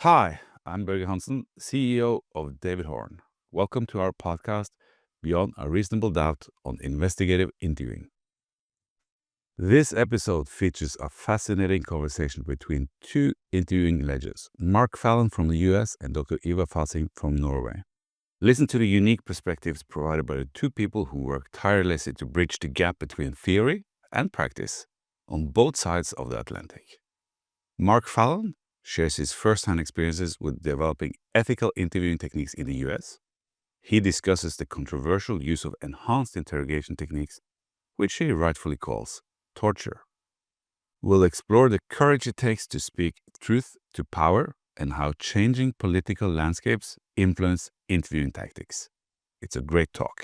Hi, I'm Børge Hansen, CEO of David Horn. Welcome to our podcast, Beyond a Reasonable Doubt on Investigative Interviewing. This episode features a fascinating conversation between two interviewing legends, Mark Fallon from the US and Dr. Eva Fasing from Norway. Listen to the unique perspectives provided by the two people who work tirelessly to bridge the gap between theory and practice on both sides of the Atlantic. Mark Fallon shares his first-hand experiences with developing ethical interviewing techniques in the US. He discusses the controversial use of enhanced interrogation techniques, which he rightfully calls torture. We'll explore the courage it takes to speak truth to power and how changing political landscapes influence interviewing tactics. It's a great talk.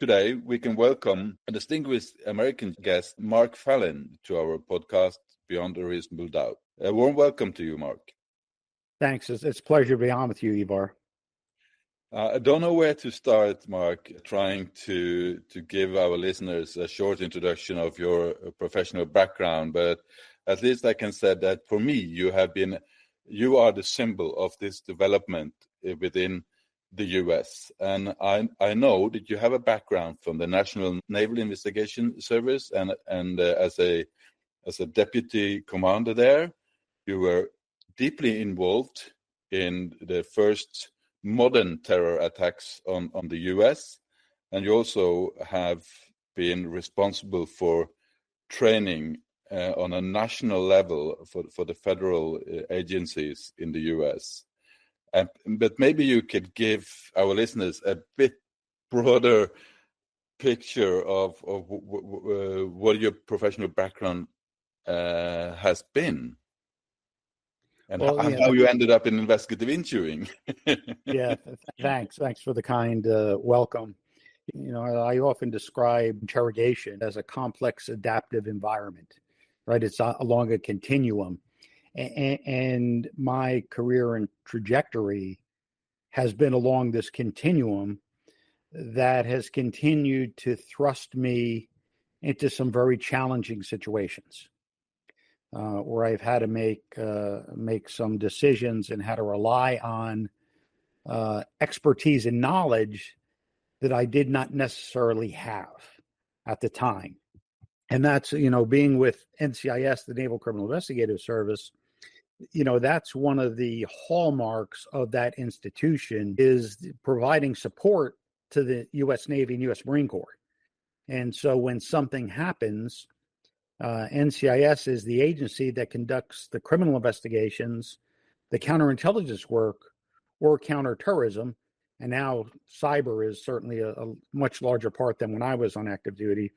Today, we can welcome a distinguished American guest, Mark Fallon, to our podcast, Beyond a Reasonable Doubt. A warm welcome to you, Mark. Thanks. It's a pleasure to be on with you, Ivar. I don't know where to start, Mark, trying to give our listeners a short introduction of your professional background, but at least I can say that for me, you are the symbol of this development within the US. And I know that you have a background from the National Naval Investigation Service and as a deputy commander there, you were deeply involved in the first modern terror attacks on the US, and you also have been responsible for training on a national level for the federal agencies in the US. But maybe you could give our listeners a bit broader picture of what your professional background has been. And how you ended up in investigative interviewing. Yeah, thanks. Thanks for the kind welcome. You know, I often describe interrogation as a complex adaptive environment, right? It's along a continuum. And my career and trajectory has been along this continuum that has continued to thrust me into some very challenging situations. Where I've had to make some decisions and had to rely on expertise and knowledge that I did not necessarily have at the time. And that's, being with NCIS, the Naval Criminal Investigative Service, that's one of the hallmarks of that institution is providing support to the U.S. Navy and U.S. Marine Corps. And so when something happens, NCIS is the agency that conducts the criminal investigations, the counterintelligence work, or counterterrorism. And now cyber is certainly a much larger part than when I was on active duty.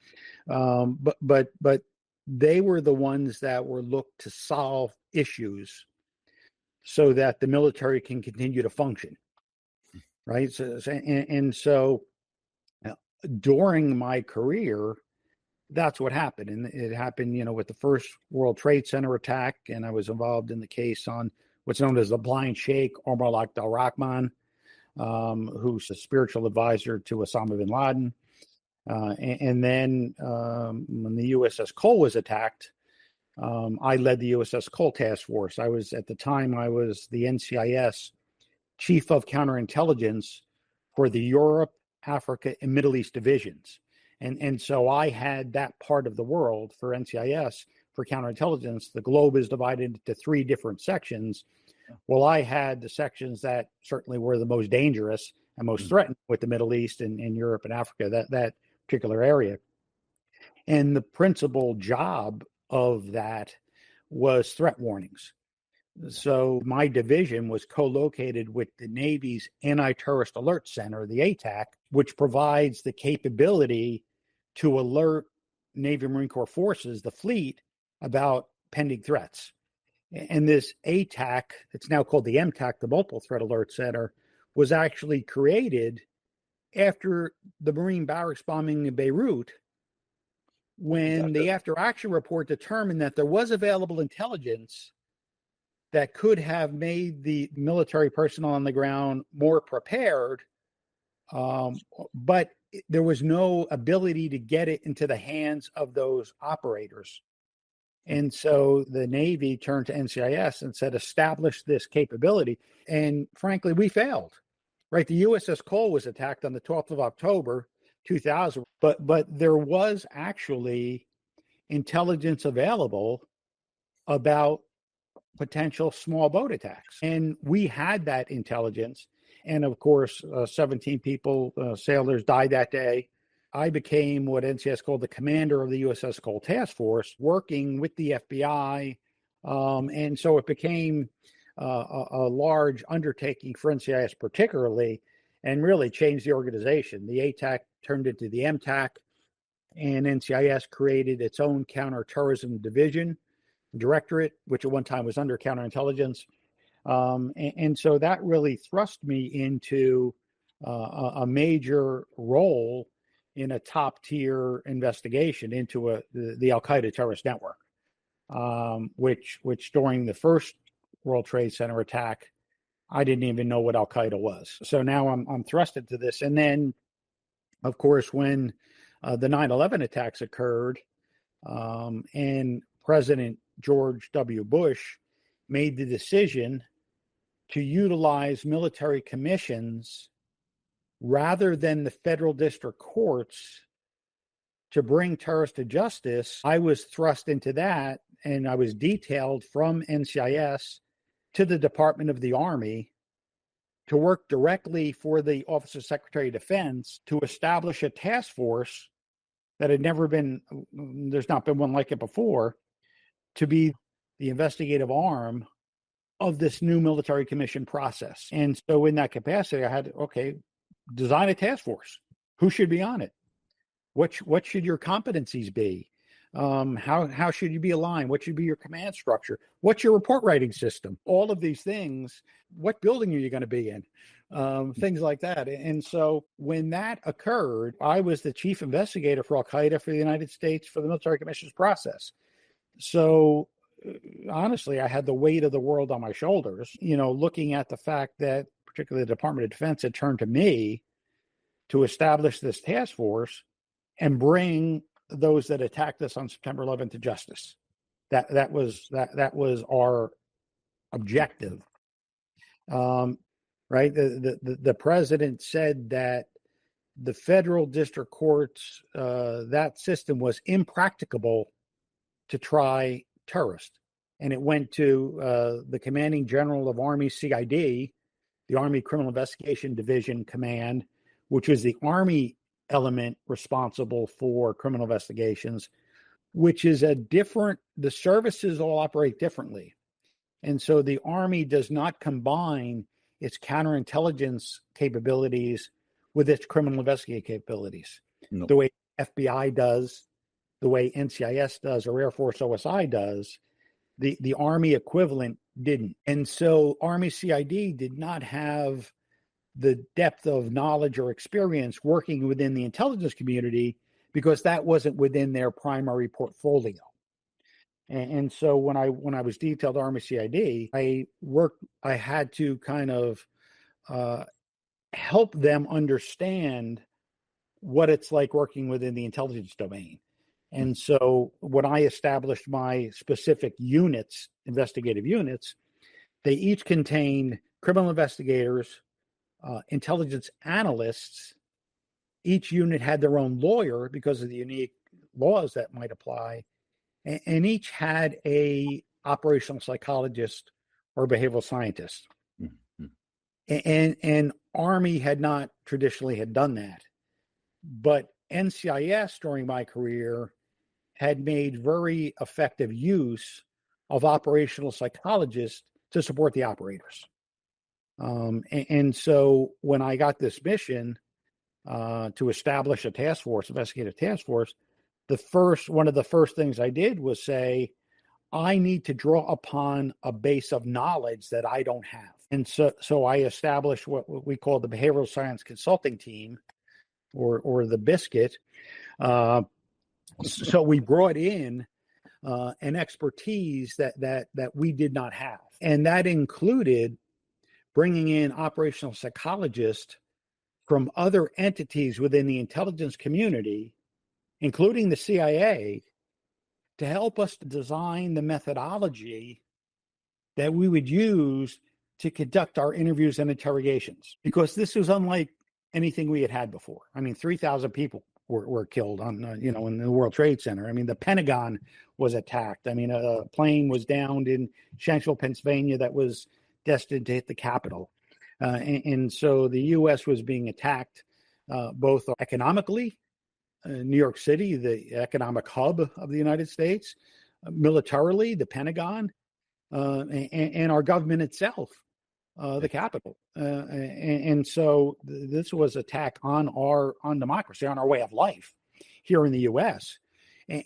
But they were the ones that were looked to solve issues so that the military can continue to function, right? So during my career, that's what happened. And it happened, with the first World Trade Center attack. And I was involved in the case on what's known as the Blind Sheikh, Omar al-Rahman, who's a spiritual advisor to Osama bin Laden. And then when the USS Cole was attacked, I led the USS Cole Task Force. At the time, I was the NCIS Chief of Counterintelligence for the Europe, Africa, and Middle East divisions. And so I had that part of the world for NCIS for counterintelligence. The globe is divided into three different sections. Well, I had the sections that certainly were the most dangerous and most threatened with the Middle East and Europe and Africa, that particular area. And the principal job of that was threat warnings. So my division was co-located with the Navy's Anti-Terrorist Alert Center, the ATAC, which provides the capability to alert Navy Marine Corps forces, the fleet, about pending threats. And this ATAC, it's now called the MTAC, the Multiple Threat Alert Center, was actually created after the Marine barracks bombing in Beirut, when the after-action report determined that there was available intelligence that could have made the military personnel on the ground more prepared, but there was no ability to get it into the hands of those operators. And so the Navy turned to NCIS and said, establish this capability. And frankly, we failed, right? The USS Cole was attacked on the 12th of October, 2000, but there was actually intelligence available about potential small boat attacks. And we had that intelligence. And of course, 17 people, sailors died that day. I became what NCIS called the commander of the USS Cole Task Force, working with the FBI. And so it became a large undertaking for NCIS particularly, and really changed the organization. The ATAC turned into the MTAC, and NCIS created its own counterterrorism division, directorate, which at one time was under counterintelligence. And so that really thrust me into a major role in a top tier investigation into the Al Qaeda terrorist network, which during the first World Trade Center attack, I didn't even know what Al Qaeda was. So now I'm thrust into this. And then, of course, when the 9/11 attacks occurred, and President George W. Bush made the decision to utilize military commissions rather than the federal district courts to bring terrorists to justice, I was thrust into that, and I was detailed from NCIS to the Department of the Army to work directly for the Office of Secretary of Defense to establish a task force that had never been, there's not been one like it before, to be the investigative arm of this new military commission process. And so in that capacity, I had, okay, design a task force. Who should be on it? What should your competencies be? How should you be aligned? What should be your command structure? What's your report writing system? All of these things. What building are you going to be in? Things like that. And so when that occurred, I was the chief investigator for Al Qaeda for the United States for the military commissions process. So honestly, I had the weight of the world on my shoulders, looking at the fact that particularly the Department of Defense had turned to me to establish this task force and bring those that attacked us on September 11th to justice. That was our objective. Right? The president said that the federal district courts, that system was impracticable to try terrorists. And it went to the commanding general of Army CID, the Army Criminal Investigation Division Command, which is the Army element responsible for criminal investigations, which is the services all operate differently. And so the Army does not combine its counterintelligence capabilities with its criminal investigative capabilities. No. The way FBI does, the way NCIS does, or Air Force OSI does, the Army equivalent didn't. And so Army CID did not have the depth of knowledge or experience working within the intelligence community because that wasn't within their primary portfolio. And so when I was detailed Army CID, I had to kind of help them understand what it's like working within the intelligence domain. And so when I established my specific units, investigative units, they each contained criminal investigators, intelligence analysts. Each unit had their own lawyer because of the unique laws that might apply. And each had a operational psychologist or behavioral scientist. Mm-hmm. And Army had not traditionally had done that. But NCIS during my career had made very effective use of operational psychologists to support the operators. And so when I got this mission to establish a task force, investigative task force, one of the first things I did was say, I need to draw upon a base of knowledge that I don't have. And so I established what we call the Behavioral Science Consulting Team, or the BISCUIT. So we brought in an expertise that we did not have. And that included bringing in operational psychologists from other entities within the intelligence community, including the CIA, to help us design the methodology that we would use to conduct our interviews and interrogations, because this was unlike anything we had had before. I mean, 3,000 people were killed on, in the World Trade Center. I mean, the Pentagon was attacked. I mean, a plane was downed in Shanksville, Pennsylvania, that was destined to hit the Capitol. And so the U.S. was being attacked both economically, New York City, the economic hub of the United States, militarily, the Pentagon, and our government itself, the Capitol. And so this was attack on democracy, on our way of life here in the U.S.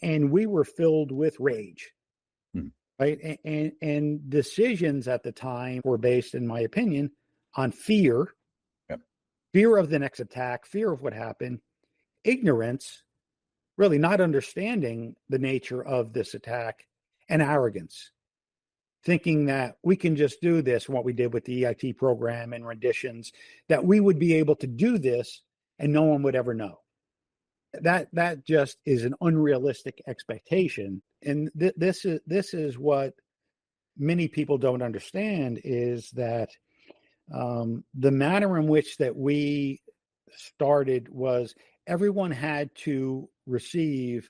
And we were filled with rage, right? And decisions at the time were based, in my opinion, on fear, fear of the next attack, fear of what happened, ignorance, really not understanding the nature of this attack, and arrogance, thinking that we can just do this, what we did with the EIT program and renditions, that we would be able to do this and no one would ever know. That just is an unrealistic expectation. And this is what many people don't understand, is that the manner in which that we started was everyone had to receive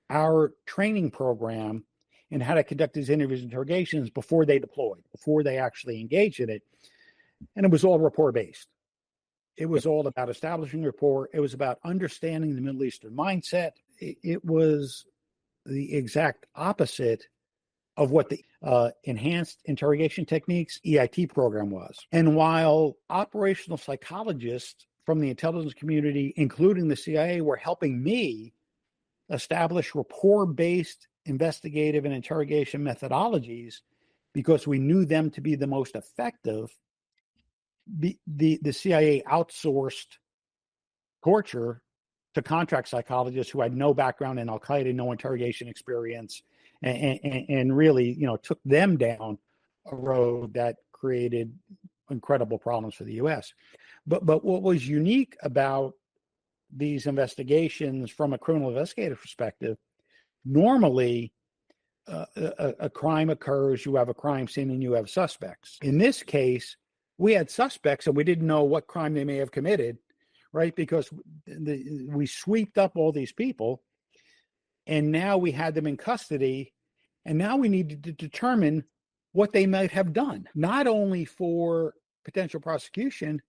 our training program in how to conduct these interviews and interrogations before they deployed, before they actually engaged in it. And it was all rapport based. It was all about establishing rapport. It was about understanding the Middle Eastern mindset. It was the exact opposite of what the Enhanced Interrogation Techniques, EIT program was. And while operational psychologists from the intelligence community, including the CIA, were helping me establish rapport-based investigative and interrogation methodologies because we knew them to be the most effective, the CIA outsourced torture to contract psychologists who had no background in Al-Qaeda, no interrogation experience, and really, took them down a road that created incredible problems for the U.S. But what was unique about these investigations from a criminal investigative perspective, normally a crime occurs, you have a crime scene, and you have suspects. In this case, we had suspects and we didn't know what crime they may have committed, right? Because we sweeped up all these people, and now we had them in custody, and now we needed to determine what they might have done, not only for potential prosecution,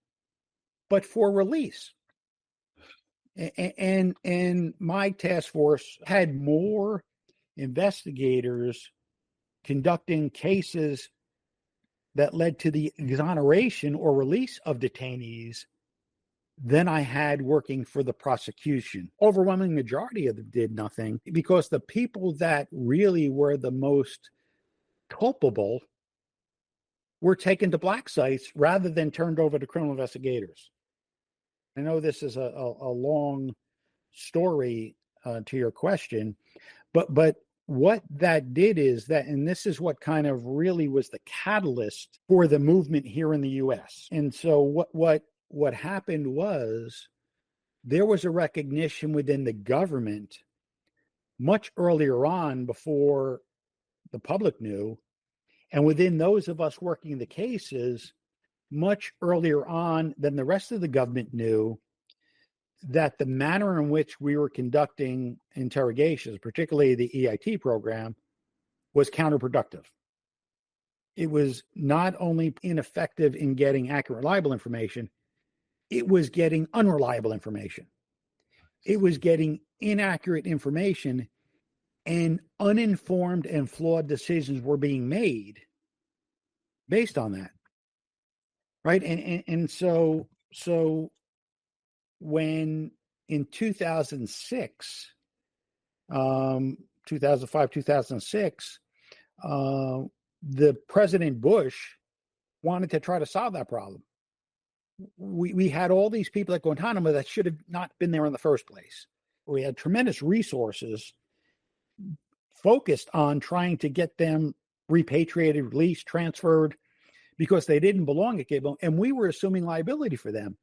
but for release. And my task force had more investigators conducting cases that led to the exoneration or release of detainees than I had working for the prosecution. Overwhelming majority of them did nothing, because the people that really were the most culpable were taken to black sites rather than turned over to criminal investigators. I know this is a long story to your question, but what that did is that, and this is what kind of really was the catalyst for the movement here in the U.S. And so what happened was there was a recognition within the government much earlier on, before the public knew, and within those of us working the cases much earlier on than the rest of the government knew, that the manner in which we were conducting interrogations, particularly the EIT program, was counterproductive. It was not only ineffective in getting accurate, reliable information, it was getting unreliable information. It was getting inaccurate information, and uninformed and flawed decisions were being made based on that. Right? And so when in 2006, 2005, 2006, the President Bush wanted to try to solve that problem. We had all these people at Guantanamo that should have not been there in the first place. We had tremendous resources focused on trying to get them repatriated, released, transferred, because they didn't belong at Gable, and we were assuming liability for them,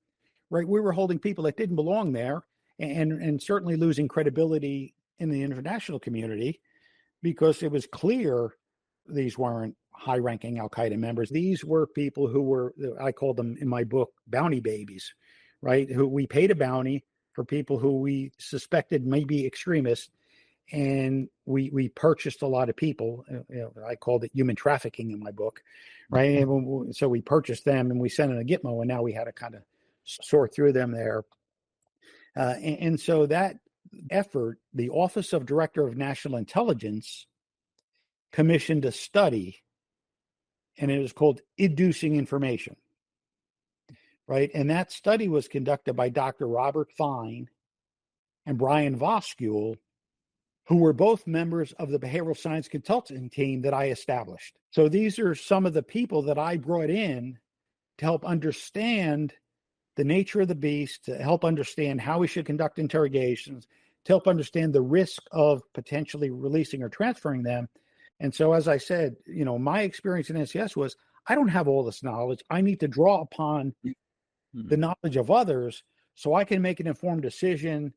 right? We were holding people that didn't belong there, and certainly losing credibility in the international community, because it was clear these weren't high-ranking Al-Qaeda members. These were people who were, I called them in my book, bounty babies, right? Who we paid a bounty for people who we suspected may be extremists, and we purchased a lot of people. I called it human trafficking in my book, right? And so we purchased them and we sent in a Gitmo, and now we had to kind of sort through them there. And so that effort, the Office of Director of National Intelligence commissioned a study, and it was called Inducing Information, right? And that study was conducted by Dr. Robert Fine and Brian Voskule, who were both members of the behavioral science consulting team that I established. So these are some of the people that I brought in to help understand the nature of the beast, to help understand how we should conduct interrogations, to help understand the risk of potentially releasing or transferring them. And so, as I said, my experience in NCIS was, I don't have all this knowledge. I need to draw upon the knowledge of others so I can make an informed decision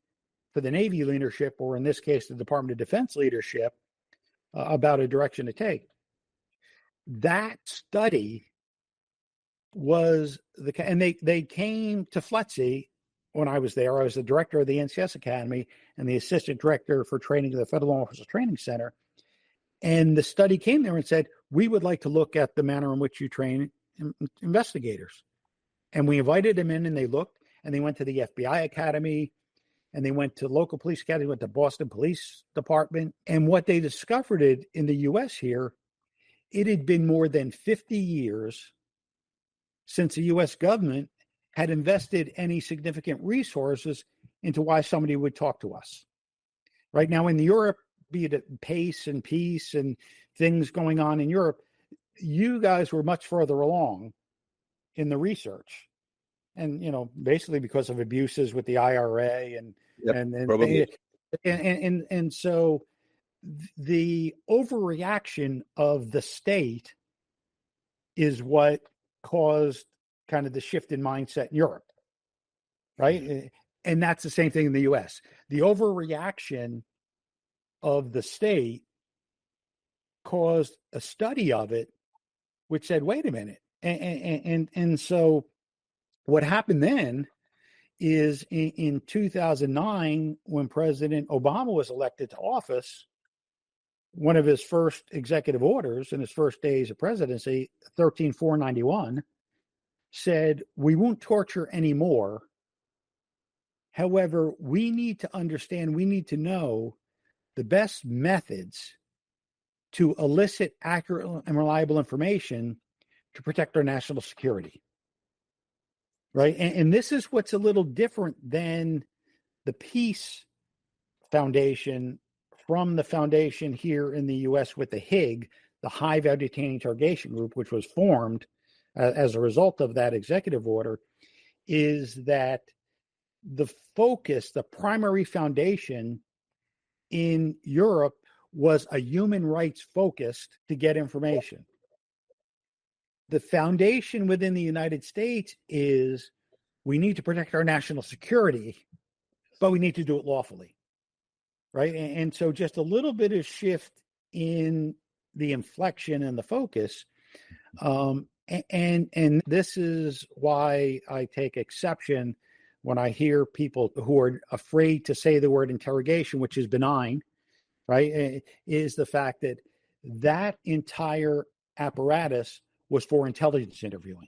for the Navy leadership, or in this case, the Department of Defense leadership, about a direction to take. That study was and they came to FLETC when I was there. I was the director of the NCIS Academy and the assistant director for training of the Federal Law Enforcement Training Center. And the study came there and said, we would like to look at the manner in which you train investigators. And we invited them in, and they looked, and they went to the FBI Academy, and they went to local police academy, went to Boston Police Department. And what they discovered in the U.S. here, it had been more than 50 years since the U.S. government had invested any significant resources into why somebody would talk to us. Right now in Europe, be it pace and peace and things going on in Europe, you guys were much further along in the research. And, basically because of abuses with the IRA and so the overreaction of the state is what caused kind of the shift in mindset in Europe, right? Mm-hmm. And that's the same thing in the U.S. The overreaction of the state caused a study of it, which said, wait a minute. And so what happened then is in 2009, when President Obama was elected to office, one of his first executive orders in his first days of presidency, 13491, said, we won't torture anymore. However, we need to understand, we need to know the best methods to elicit accurate and reliable information to protect our national security. Right? And this is what's a little different than the Peace Foundation from the foundation here in the U.S. with the HIG, the High Value Detainee Interrogation Group, which was formed as a result of that executive order, is that the focus, the primary foundation in Europe was a human rights focused to get information. The foundation within the United States is we need to protect our national security, but we need to do it lawfully, right? And so just a little bit of shift in the inflection and the focus. And this is why I take exception when I hear people who are afraid to say the word interrogation, which is benign, right? Is the fact that that entire apparatus was for intelligence interviewing,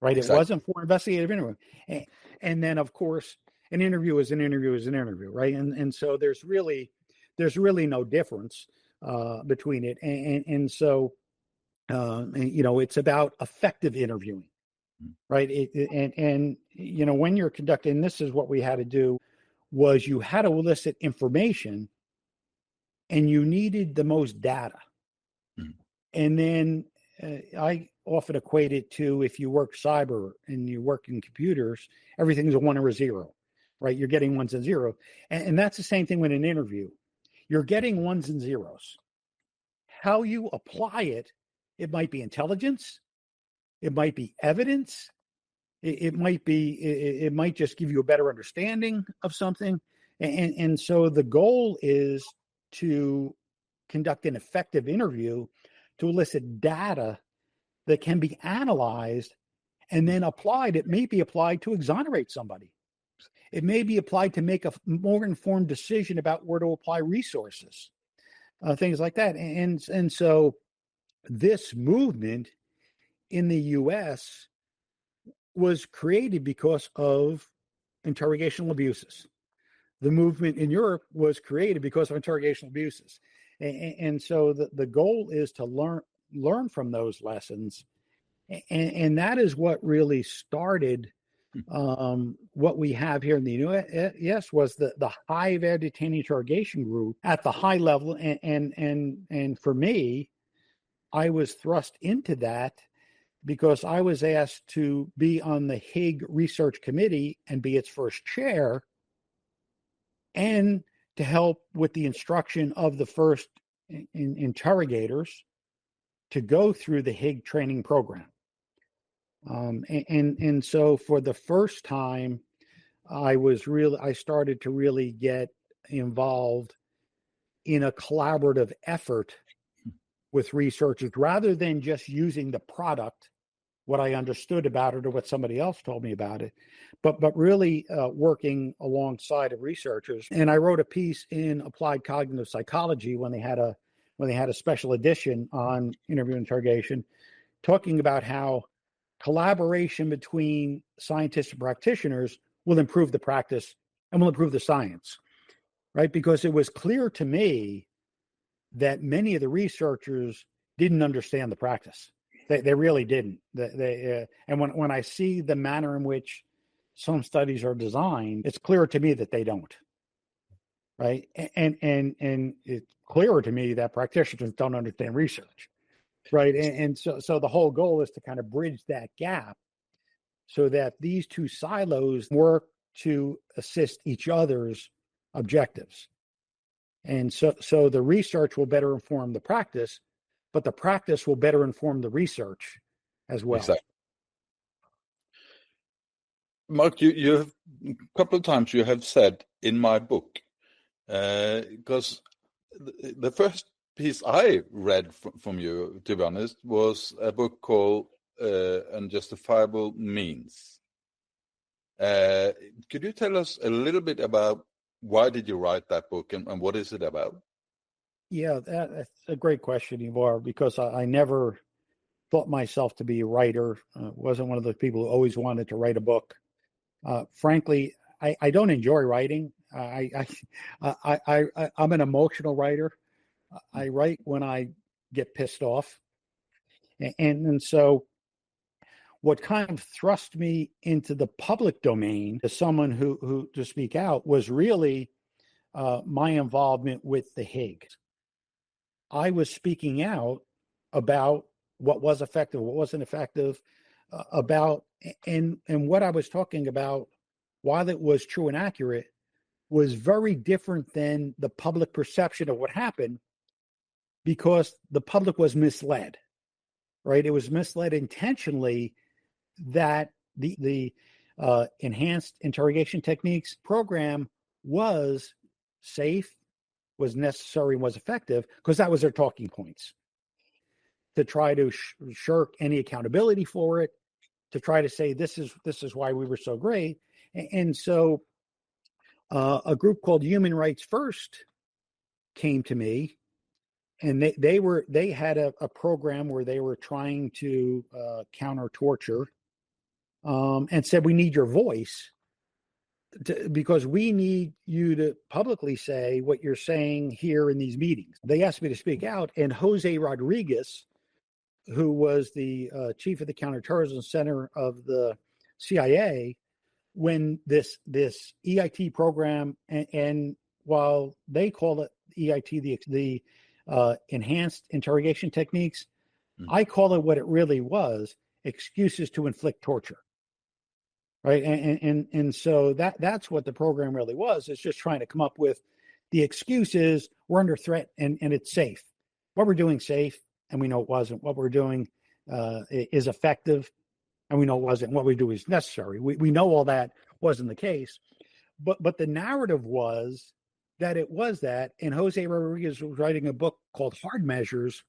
right? Exactly. It wasn't for investigative interviewing. And then, of course, an interview is an interview is an interview, right? And so there's really no difference between it. And so, it's about effective interviewing, right? And when you're conducting, this is what we had to do, was you had to elicit information and you needed the most data. Mm-hmm. And then I often equate it to, if you work cyber and you work in computers, everything's a 1 or a 0, right? You're getting ones and zeros. And that's the same thing with an interview. You're getting ones and zeros. How you apply it, it might be intelligence, it might be evidence, It might just give you a better understanding of something. And so the goal is to conduct an effective interview to elicit data that can be analyzed and then applied. It may be applied to exonerate somebody. It may be applied to make a more informed decision about where to apply resources, things like that. And so this movement in the U.S. was created because of interrogational abuses. The movement in Europe was created because of interrogational abuses. And so the goal is to learn from those lessons. And that is what really started what we have here in the U.S. was the high-value detainee interrogation group at the high level. And for me, I was thrust into that because I was asked to be on the Hague Research Committee and be its first chair, and to help with the instruction of the first interrogators to go through the Hague training program. And so for the first time, I started to really get involved in a collaborative effort with researchers rather than just using the product, what I understood about it or what somebody else told me about it, but really working alongside of researchers. And I wrote a piece in Applied Cognitive Psychology when they had a special edition on interview interrogation, talking about how collaboration between scientists and practitioners will improve the practice and will improve the science, right? Because it was clear to me that many of the researchers didn't understand the practice. They really didn't. And when I see the manner in which some studies are designed, it's clear to me that they don't, right? And it's clearer to me that practitioners don't understand research. Right. And so the whole goal is to kind of bridge that gap so that these two silos work to assist each other's objectives. And so the research will better inform the practice, but the practice will better inform the research as well. Exactly. Mark, you have a couple of times you have said in my book, because the first piece I read from you, to be honest, was a book called Unjustifiable Means. Could you tell us a little bit about why did you write that book and what is it about? Yeah, that's a great question, Ivar, because I never thought myself to be a writer. Wasn't one of the people who always wanted to write a book. Frankly, I don't enjoy writing. I'm an emotional writer. I write when I get pissed off. And so what kind of thrust me into the public domain as someone who to speak out was really my involvement with the Hague. I was speaking out about what was effective, what wasn't effective, and what I was talking about, while it was true and accurate, was very different than the public perception of what happened, because the public was misled, right? It was misled intentionally that the Enhanced Interrogation Techniques program was safe, was necessary, and was effective, because that was their talking points. To try to shirk any accountability for it, to try to say this is why we were so great. And so a group called Human Rights First came to me, and they had a program where they were trying to counter torture, and said, we need your voice because we need you to publicly say what you're saying here in these meetings. They asked me to speak out, and Jose Rodriguez, who was the chief of the Counterterrorism Center of the CIA, when this EIT program, and while they call it EIT, the Enhanced Interrogation Techniques, I call it what it really was: excuses to inflict torture. Right, and so that's what the program really was. It's just trying to come up with the excuses. We're under threat, and it's safe. What we're doing safe, and we know it wasn't. What we're doing is effective, and we know it wasn't. What we do is necessary. We know all that wasn't the case, but the narrative was that it was that, and Jose Rodriguez was writing a book called Hard Measures,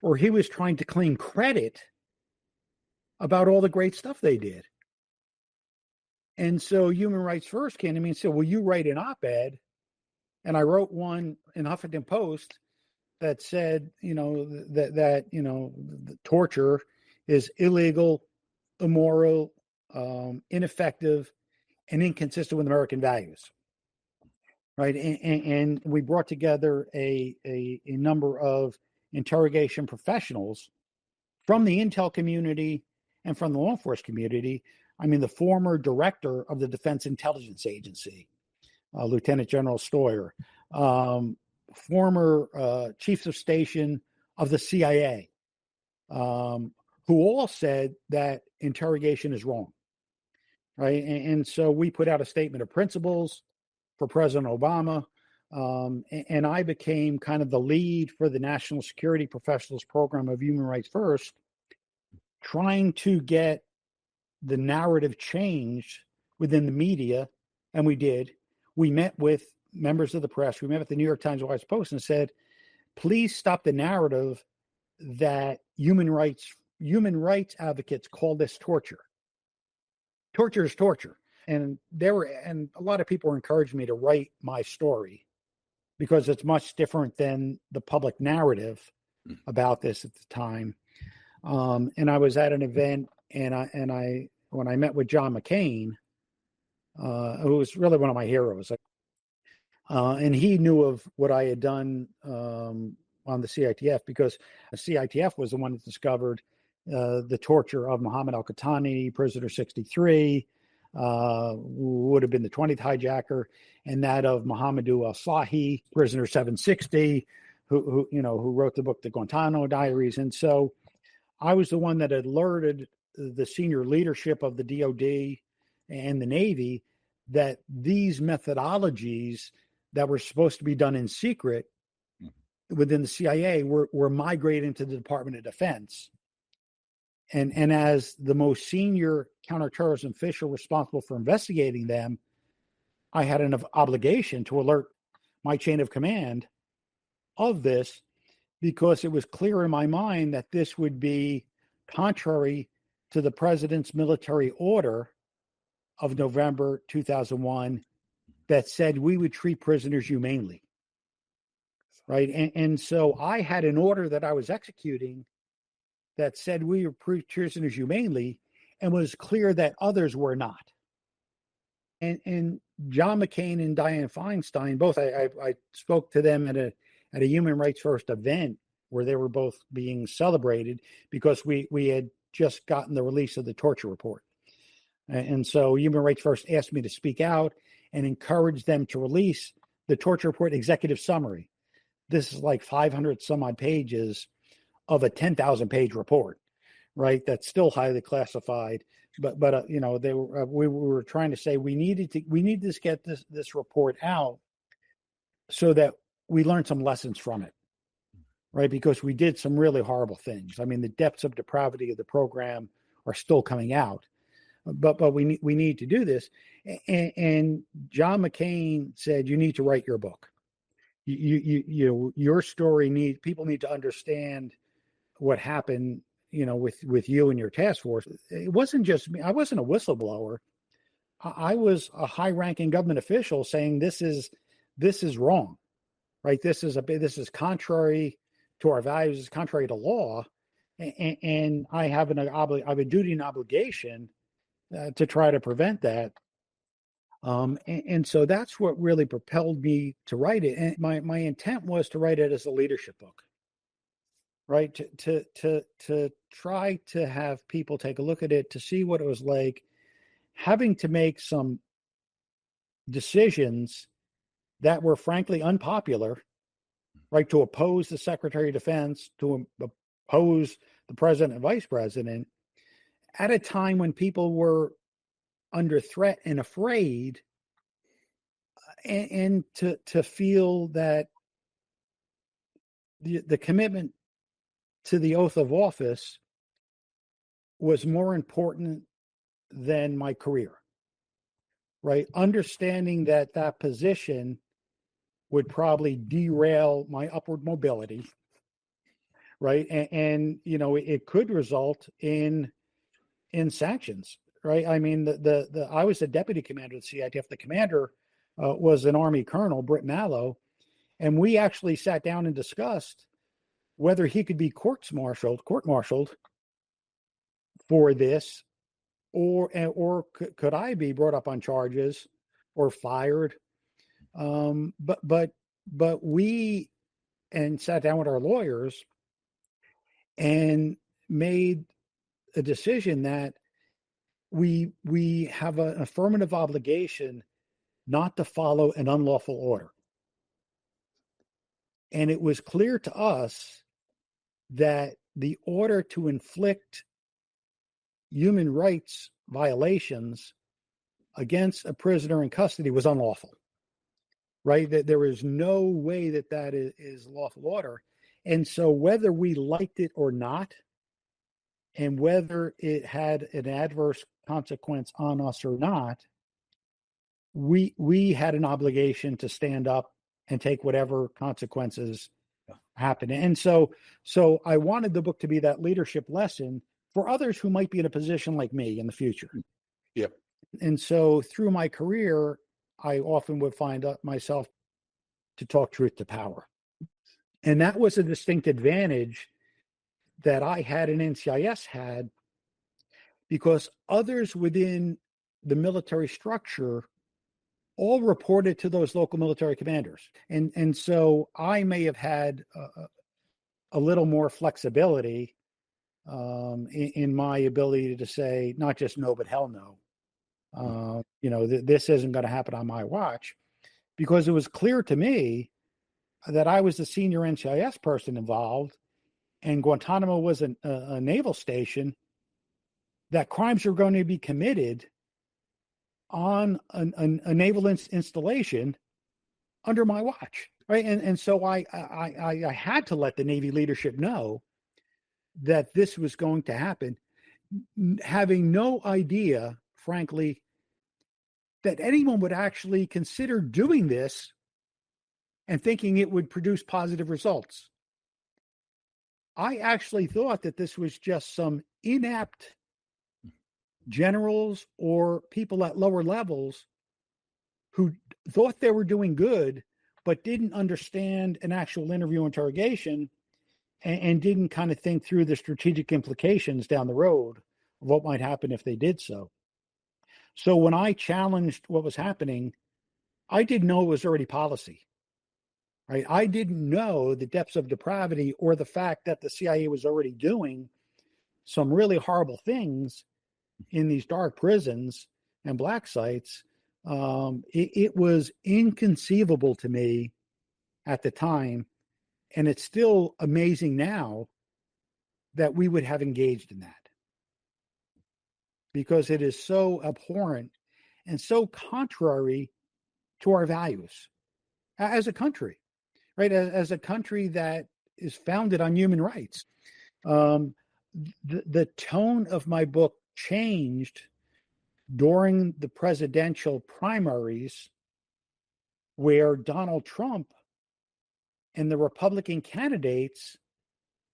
where he was trying to claim credit about all the great stuff they did. And so Human Rights First came to me and said, "Will you write an op-ed?" And I wrote one in Huffington Post that said, that torture is illegal, immoral, ineffective, and inconsistent with American values. Right. And we brought together a number of interrogation professionals from the intel community and from the law enforcement community. I mean, the former director of the Defense Intelligence Agency, Lieutenant General Stoyer, former chiefs of station of the CIA, who all said that interrogation is wrong. Right. And so we put out a statement of principles for President Obama. And I became kind of the lead for the National Security Professionals Program of Human Rights First, trying to get the narrative changed within the media. And we did. We met with members of the press. We met with the New York Times and Washington Post and said, please stop the narrative that human rights advocates call this torture. Torture is torture. And a lot of people encouraged me to write my story because it's much different than the public narrative about this at the time. And I was at an event, and when I met with John McCain, who was really one of my heroes, and he knew of what I had done on the CITF, because the CITF was the one that discovered the torture of Muhammad al-Qahtani, prisoner 63, who would have been the 20th hijacker, and that of Mohamedou al-Slahi, prisoner 760, who wrote the book, The Guantanamo Diaries. And so I was the one that alerted the senior leadership of the DOD and the Navy that these methodologies that were supposed to be done in secret within the CIA were migrating to the Department of Defense. And as the most senior counterterrorism official responsible for investigating them, I had an obligation to alert my chain of command of this, because it was clear in my mind that this would be contrary to the president's military order of November 2001 that said we would treat prisoners humanely. Right. And so I had an order that I was executing that said we were prisoners humanely, and was clear that others were not. And John McCain and Dianne Feinstein, both, I spoke to them at a Human Rights First event where they were both being celebrated because we had just gotten the release of the torture report. And so Human Rights First asked me to speak out and encourage them to release the torture report executive summary. This is like 500 some odd pages of a 10,000 page report, right? That's still highly classified. But we were trying to say we need to get this report out so that we learn some lessons from it, right? Because we did some really horrible things. I mean, the depths of depravity of the program are still coming out, but we need to do this. And John McCain said, you need to write your book. Your story people need to understand what happened, with you and your task force. It wasn't just me. I wasn't a whistleblower. I was a high-ranking government official saying this is wrong, right? This is contrary to our values. It's contrary to law, and I have a duty and obligation to try to prevent that. And so that's what really propelled me to write it. And my intent was to write it as a leadership book. Right, to try to have people take a look at it, to see what it was like having to make some decisions that were frankly unpopular, right? To oppose the Secretary of Defense, to oppose the president and vice president at a time when people were under threat and afraid, and to feel that the commitment to the oath of office was more important than my career, right? Understanding that that position would probably derail my upward mobility, right? And you know, it could result in sanctions, right? I mean, I was the deputy commander of the CITF. The commander was an Army colonel, Britt Mallow, and we actually sat down and discussed whether he could be court-martialed for this, or could I be brought up on charges or fired? But we sat down with our lawyers and made a decision that we have an affirmative obligation not to follow an unlawful order. And it was clear to us that the order to inflict human rights violations against a prisoner in custody was unlawful, right? That there is no way that is lawful order. And so whether we liked it or not, and whether it had an adverse consequence on us or not, we had an obligation to stand up and take whatever consequences happen. And so I wanted the book to be that leadership lesson for others who might be in a position like me in the future. Yep. And so through my career, I often would find myself to talk truth to power. And that was a distinct advantage that I had and NCIS had, because others within the military structure all reported to those local military commanders. And so I may have had a little more flexibility in my ability to say, not just no, but hell no. You know, this isn't going to happen on my watch, because it was clear to me that I was the senior NCIS person involved, and Guantanamo was a naval station, that crimes were going to be committed on a naval installation under my watch, right? And so I had to let the Navy leadership know that this was going to happen, having no idea, frankly, that anyone would actually consider doing this and thinking it would produce positive results. I actually thought that this was just some inept generals or people at lower levels who thought they were doing good, but didn't understand an actual interview interrogation and didn't kind of think through the strategic implications down the road of what might happen if they did so. So when I challenged what was happening, I didn't know it was already policy, right? I didn't know the depths of depravity or the fact that the CIA was already doing some really horrible things in these dark prisons and black sites. It was inconceivable to me at the time, and it's still amazing now that we would have engaged in that, because it is so abhorrent and so contrary to our values as a country, right? As a country that is founded on human rights. The tone of my book changed during the presidential primaries, where Donald Trump and the Republican candidates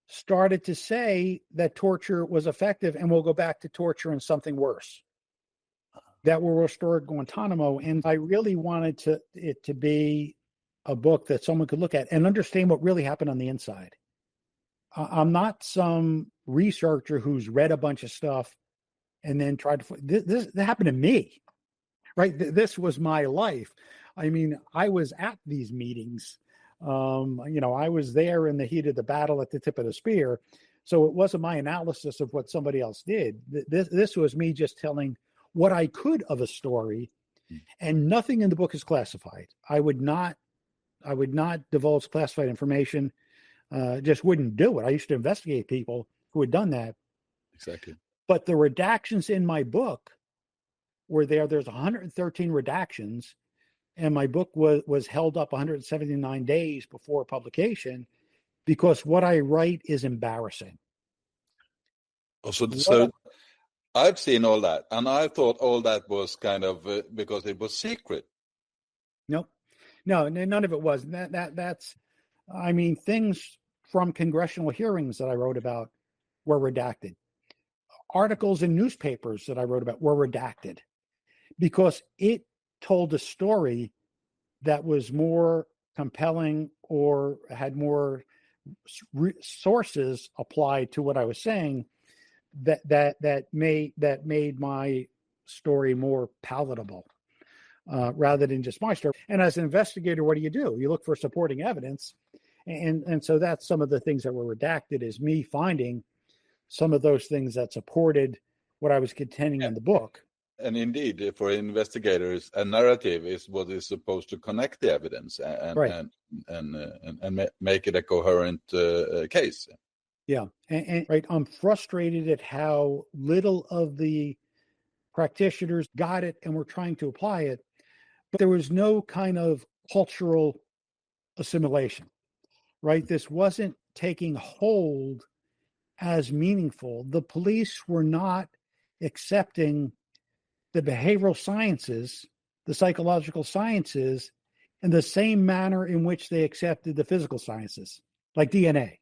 started to say that torture was effective, and we'll go back to torture and something worse, that will restore Guantanamo. And I really wanted it to be a book that someone could look at and understand what really happened on the inside. I'm not some researcher who's read a bunch of stuff and then tried to. This happened to me, right? This was my life. I mean, I was at these meetings. You know, I was there in the heat of the battle at the tip of the spear. So it wasn't my analysis of what somebody else did. This was me just telling what I could of a story, and nothing in the book is classified. I would not divulge classified information. Just wouldn't do it. I used to investigate people who had done that. Exactly. But the redactions in my book were there. There's 113 redactions, and my book was held up 179 days before publication, because what I write is embarrassing. Also, I've seen all that, and I thought all that was kind of because it was secret. Nope. No, none of it was. That's, I mean, things from congressional hearings that I wrote about were redacted. Articles in newspapers that I wrote about were redacted because it told a story that was more compelling or had more sources applied to what I was saying that made my story more palatable. Rather than just my story. And as an investigator, what do? You look for supporting evidence. And so that's some of the things that were redacted is me finding some of those things that supported what I was contending in the book. And indeed, for investigators, a narrative is what is supposed to connect the evidence and right. and make it a coherent case. Yeah. And right, I'm frustrated at how little of the practitioners got it and were trying to apply it. But there was no kind of cultural assimilation, right? This wasn't taking hold as meaningful. The police were not accepting the behavioral sciences, the psychological sciences, in the same manner in which they accepted the physical sciences, like DNA,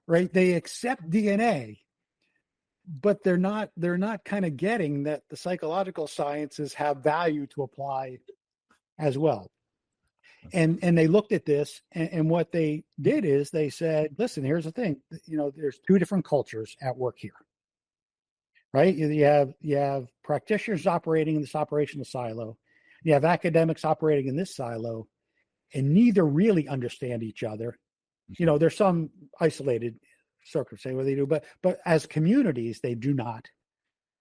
right? They accept DNA, but they're not kind of getting that the psychological sciences have value to apply as well. And they looked at this, and what they did is they said, listen, here's the thing, there's two different cultures at work here, right? You have practitioners operating in this operational silo. You have academics operating in this silo, and neither really understand each other. There's some isolated circumstances where they do, but as communities, they do not.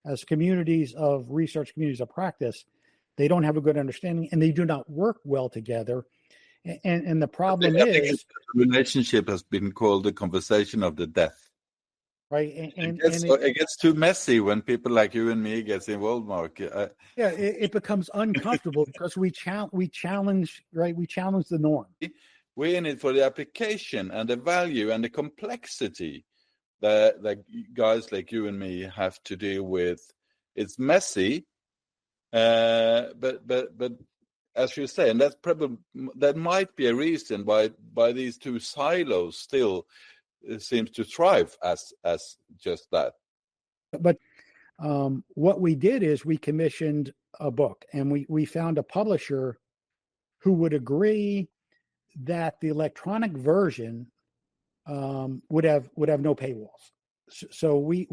As communities of research, communities of practice, they don't have a good understanding, and they do not work well together. And the problem is, the relationship has been called the conversation of the death. Right, and it gets too messy when people like you and me gets involved, Mark. It becomes uncomfortable because we challenge, right? We challenge the norm. We're in it for the application and the value and the complexity that guys like you and me have to deal with. It's messy, but as you say, and that might be a reason why these two silos still seems to thrive as just that. But what we did is we commissioned a book, and we found a publisher who would agree that the electronic version would have no paywalls. So we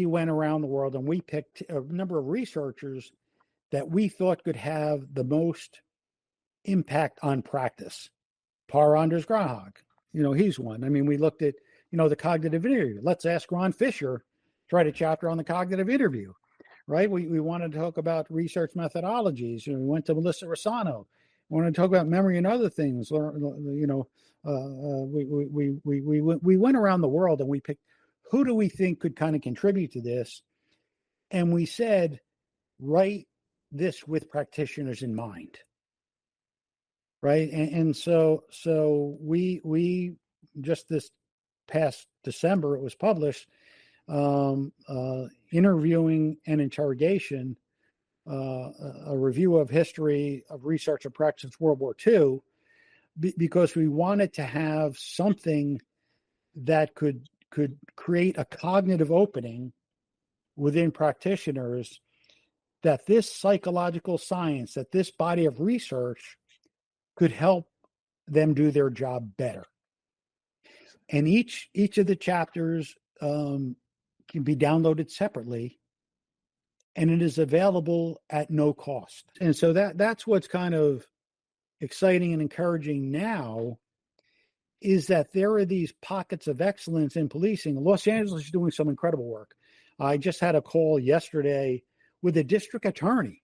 went around the world and we picked a number of researchers that we thought could have the most impact on practice. Par Anders Grahag, he's one. I mean, we looked at, the cognitive interview. Let's ask Ron Fisher to write a chapter on the cognitive interview, right? We wanted to talk about research methodologies. We went to Melissa Rossano. We wanted to talk about memory and other things. We went around the world and we picked who do we think could kind of contribute to this, and we said, write this with practitioners in mind, right? And so we just this past December, it was published, interviewing and interrogation, a review of history of research and practice since World War II, because we wanted to have something that could create a cognitive opening within practitioners, that this psychological science, that this body of research could help them do their job better. And each of the chapters can be downloaded separately, and it is available at no cost. And so that's what's kind of exciting and encouraging now, is that there are these pockets of excellence in policing. Los Angeles is doing some incredible work. I just had a call yesterday with a district attorney,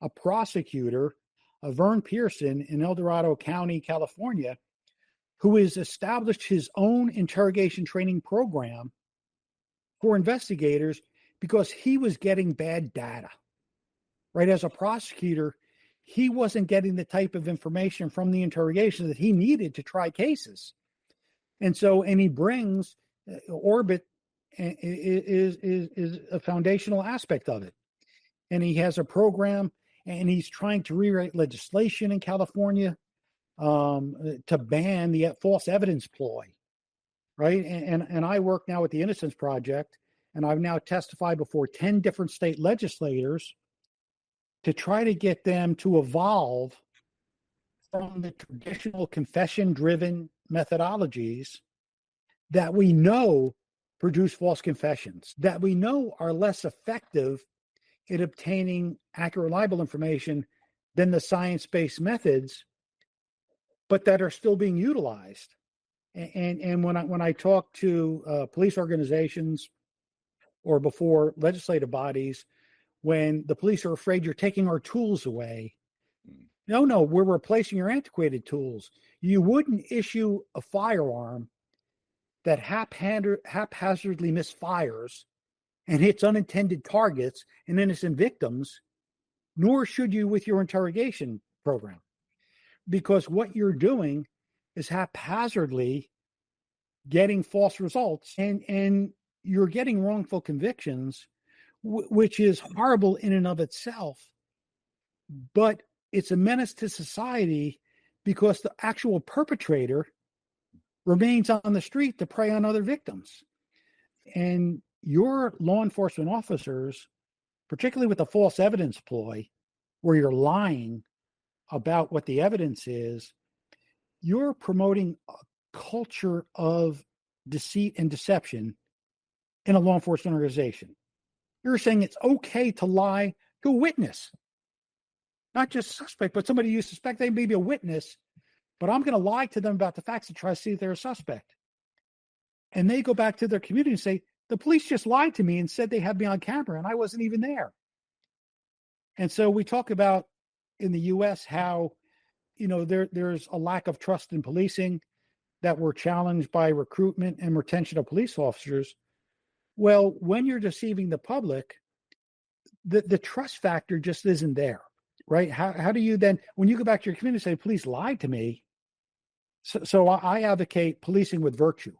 a prosecutor, Vern Pearson in El Dorado County, California, who has established his own interrogation training program for investigators because he was getting bad data, right? As a prosecutor, he wasn't getting the type of information from the interrogation that he needed to try cases. And he brings Orbit is a foundational aspect of it. And he has a program, and he's trying to rewrite legislation in California to ban the false evidence ploy, right? And I work now with the Innocence Project, and I've now testified before 10 different state legislators to try to get them to evolve from the traditional confession-driven methodologies that we know produce false confessions, that we know are less effective in obtaining accurate, reliable information than the science-based methods, but that are still being utilized. And when I talk to police organizations or before legislative bodies, when the police are afraid you're taking our tools away, no, we're replacing your antiquated tools. You wouldn't issue a firearm that haphazardly misfires and hits unintended targets and innocent victims, nor should you with your interrogation program, because what you're doing is haphazardly getting false results, and you're getting wrongful convictions, which is horrible in and of itself, but it's a menace to society because the actual perpetrator remains on the street to prey on other victims. And your law enforcement officers, particularly with the false evidence ploy, where you're lying about what the evidence is, you're promoting a culture of deceit and deception in a law enforcement organization. You're saying it's okay to lie to a witness, not just suspect, but somebody you suspect they may be a witness, but I'm going to lie to them about the facts to try to see if they're a suspect. And they go back to their community and say, the police just lied to me and said they had me on camera and I wasn't even there. And so we talk about in the U.S. how, there's a lack of trust in policing, that we're challenged by recruitment and retention of police officers. Well, when you're deceiving the public, the trust factor just isn't there, right? How do you then, when you go back to your community and say, police lied to me? So I advocate policing with virtue.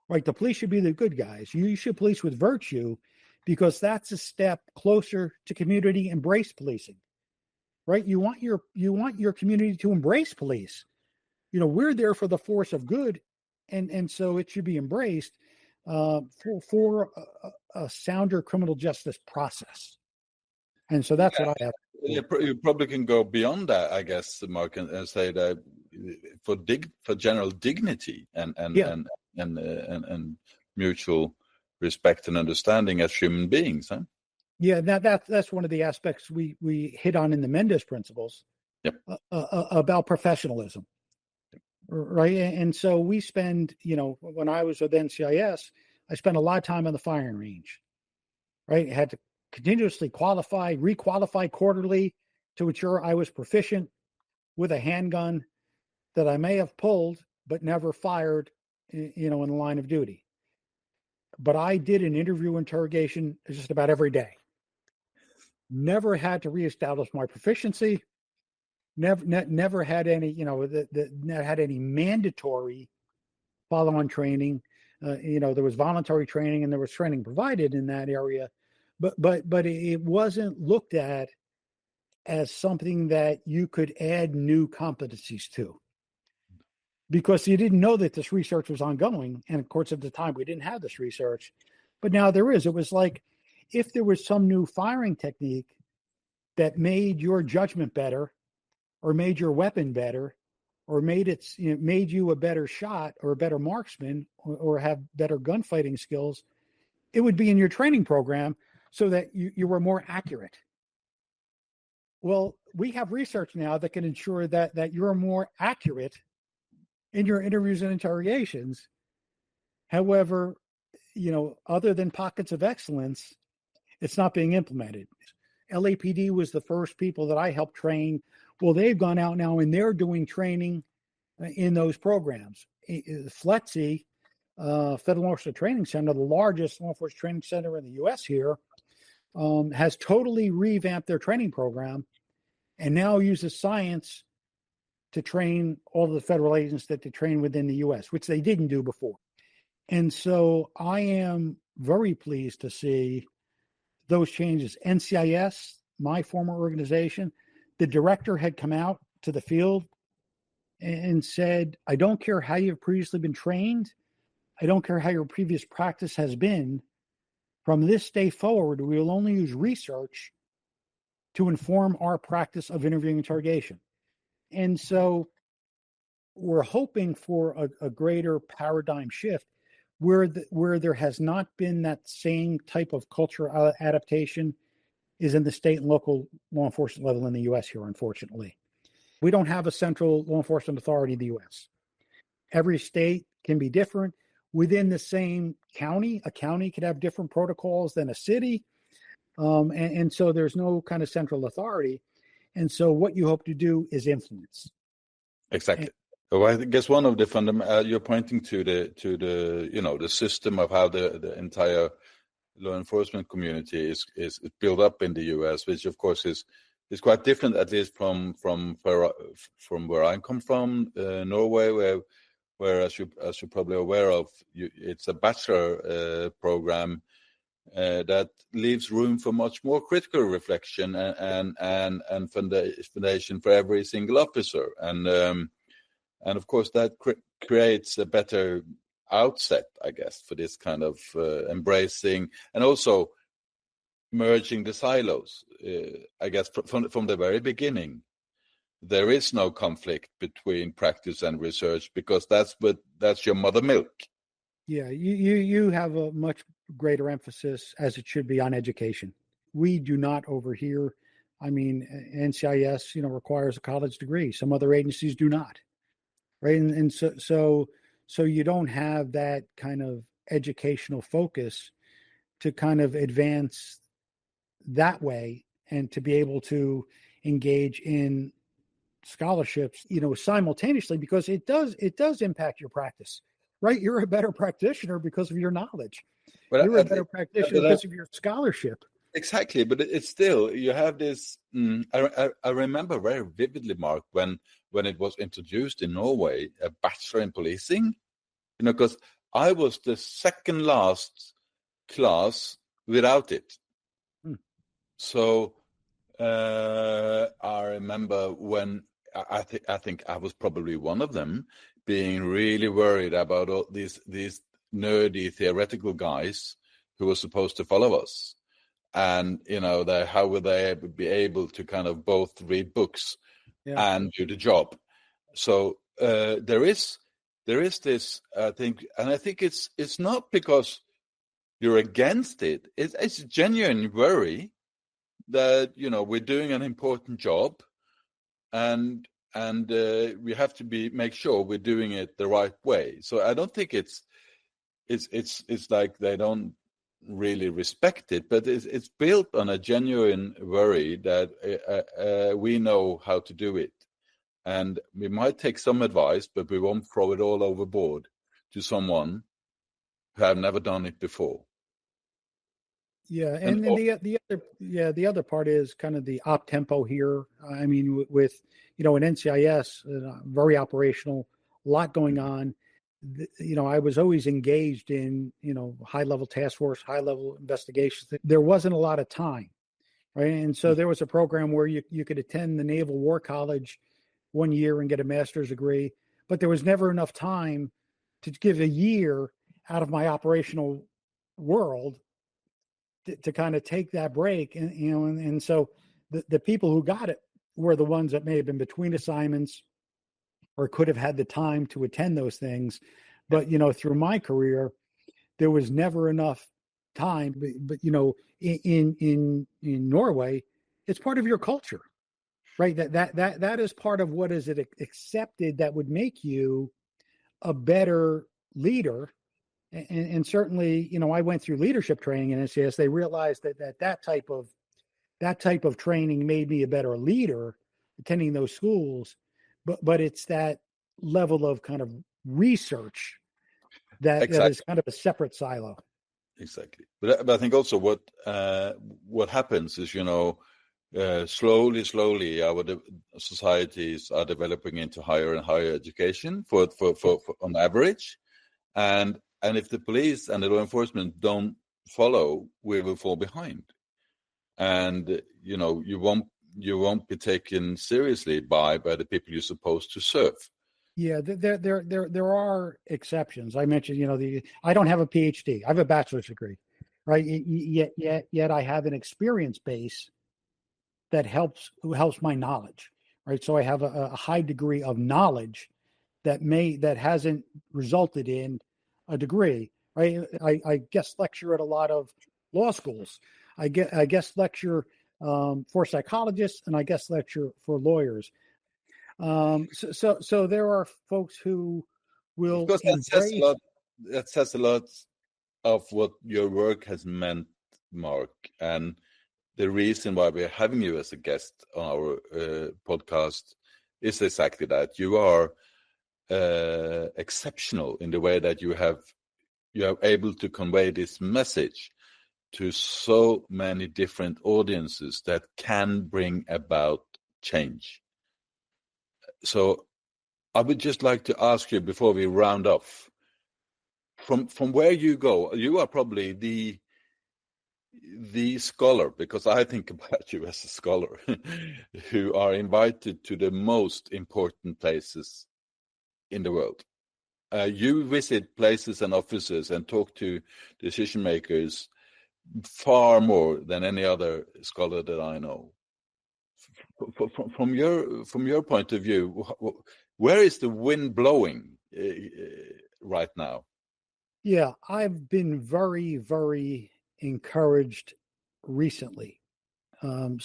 Right, the police should be the good guys. You should police with virtue, because that's a step closer to community embrace policing. Right, you want your community to embrace police. We're there for the force of good, and so it should be embraced for a sounder criminal justice process. And so that's what I have. You probably can go beyond that, I guess, Mark, and say that for general dignity and mutual respect and understanding as human beings, huh? Yeah, that's one of the aspects we hit on in the Mendes principles. Yep. About professionalism, right? And so we spend, when I was with NCIS, I spent a lot of time on the firing range, right? I had to continuously requalify quarterly to ensure I was proficient with a handgun that I may have pulled but never fired, in the line of duty. But I did an interrogation just about every day. Never had to reestablish my proficiency. Never had any, had any mandatory follow-on training. There was voluntary training and there was training provided in that area, but it wasn't looked at as something that you could add new competencies to, because you didn't know that this research was ongoing. And of course, at the time, we didn't have this research, but now there is. It was like if there was some new firing technique that made your judgment better, or made your weapon better, or made you a better shot or a better marksman, or have better gunfighting skills, it would be in your training program so that you were more accurate. Well, we have research now that can ensure that you're more accurate in your interviews and interrogations. However, other than pockets of excellence, it's not being implemented. LAPD was the first people that I helped train. Well, they've gone out now and they're doing training in those programs. FLETC, Federal Law Enforcement Training Center, the largest law enforcement training center in the U.S. here, has totally revamped their training program and now uses science to train all of the federal agents that they train within the U.S., which they didn't do before. And so I am very pleased to see those changes. NCIS, my former organization, the director had come out to the field and said, I don't care how you've previously been trained. I don't care how your previous practice has been. From this day forward, we will only use research to inform our practice of interviewing interrogation. And so we're hoping for a greater paradigm shift where there has not been that same type of cultural adaptation is in the state and local law enforcement level in the U.S. here, unfortunately. We don't have a central law enforcement authority in the U.S. Every state can be different. Within the same county, a county could have different protocols than a city. And so there's no kind of central authority. And so what you hope to do is influence. Exactly. Well, I guess one of the you're pointing to the system of how the entire law enforcement community is built up in the U.S., which of course is quite different, at least from where I come from, Norway, where as you're probably aware of, it's a bachelor program that leaves room for much more critical reflection and foundation for every single officer, and of course that creates a better outset, I guess, for this kind of embracing and also merging the silos. I guess from the very beginning, there is no conflict between practice and research because that's your mother milk. Yeah, you have a much greater emphasis, as it should be, on education. We do not over here. I mean, NCIS, requires a college degree. Some other agencies do not, right? And so you don't have that kind of educational focus to kind of advance that way and to be able to engage in scholarships, simultaneously, because it does impact your practice, right? You're a better practitioner because of your knowledge. But you're a better practitioner because of your scholarship. Exactly, but it's still, you have this. I remember very vividly, Mark, when it was introduced in Norway, a bachelor in policing, because I was the second last class without it. So I remember when I think I was probably one of them, being really worried about all these nerdy theoretical guys who were supposed to follow us, and how would they be able to kind of both read books and do the job? So there is this, I think, and I think it's not because you're against it. It's a genuine worry that we're doing an important job, and we have to make sure we're doing it the right way. So I don't think it's like they don't really respect it, but it's built on a genuine worry that we know how to do it, and we might take some advice, but we won't throw it all overboard to someone who have never done it before. Yeah, and then the other part is kind of the op tempo here. I mean, with in NCIS, very operational, a lot going on. I was always engaged in high level task force, high level investigations. There wasn't a lot of time, right? And so there was a program where you could attend the Naval War College 1 year and get a master's degree, but there was never enough time to give a year out of my operational world to kind of take that break. And so the people who got it were the ones that may have been between assignments or could have had the time to attend those things. But, through my career, there was never enough time. But in Norway, it's part of your culture, right? That is part of what is it accepted that would make you a better leader. And certainly, I went through leadership training in NCIS. They realized that type of training made me a better leader, attending those schools. But it's that level of kind of research that is kind of a separate silo. Exactly. But I think also what happens is, slowly our societies are developing into higher and higher education for on average. And And if the police and the law enforcement don't follow, we will fall behind. And you won't be taken seriously by the people you're supposed to serve. Yeah, there are exceptions. I mentioned, I don't have a PhD. I have a bachelor's degree, right? Yet I have an experience base that helps my knowledge, right? So I have a high degree of knowledge that hasn't resulted in a degree, right? I guest lecture at a lot of law schools. I guest lecture for psychologists, and I guest lecture for lawyers. So there are folks who will embrace. That says a lot of what your work has meant, Mark, and the reason why we're having you as a guest on our podcast is exactly that. You are exceptional in the way that you are able to convey this message to so many different audiences that can bring about change. So I would just like to ask you before we round off, from where you go, you are probably the scholar, because I think about you as a scholar, who are invited to the most important places in the world. You visit places and offices and talk to decision makers far more than any other scholar that I know. From your point of view, where is the wind blowing right now? Yeah, I've been very, very encouraged recently. It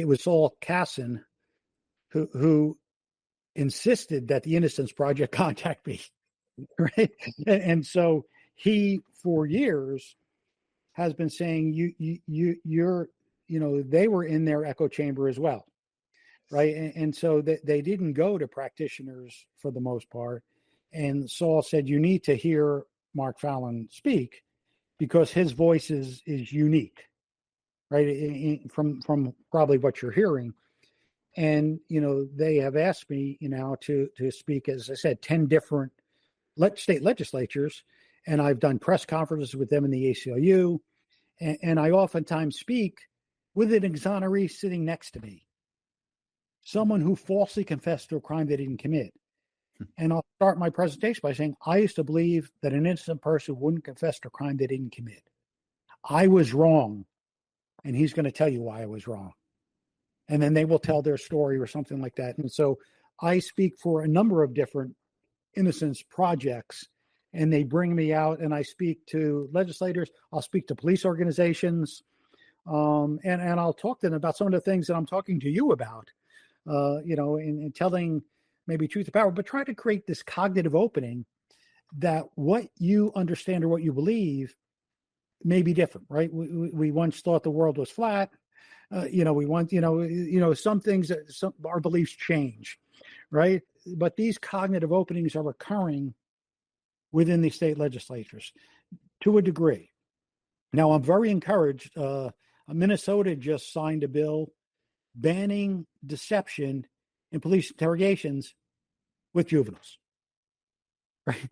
was Saul Kassin who insisted that the Innocence Project contact me, right? And so he, for years, has been saying you're they were in their echo chamber as well, right? And so they didn't go to practitioners for the most part. And Saul said, you need to hear Mark Fallon speak because his voice is unique, right? From probably what you're hearing. And, they have asked me, to speak, as I said, 10 different state legislatures. And I've done press conferences with them in the ACLU. And I oftentimes speak with an exoneree sitting next to me, someone who falsely confessed to a crime they didn't commit. And I'll start my presentation by saying, I used to believe that an innocent person wouldn't confess to a crime they didn't commit. I was wrong. And he's going to tell you why I was wrong. And then they will tell their story or something like that. And so I speak for a number of different innocence projects, and they bring me out and I speak to legislators. I'll speak to police organizations, and I'll talk to them about some of the things that I'm talking to you about, in telling maybe truth to power, but try to create this cognitive opening that what you understand or what you believe may be different, right? We once thought the world was flat. We want, some things, our beliefs change, right? But these cognitive openings are occurring within the state legislatures to a degree. Now, I'm very encouraged. Minnesota just signed a bill banning deception in police interrogations with juveniles. Right?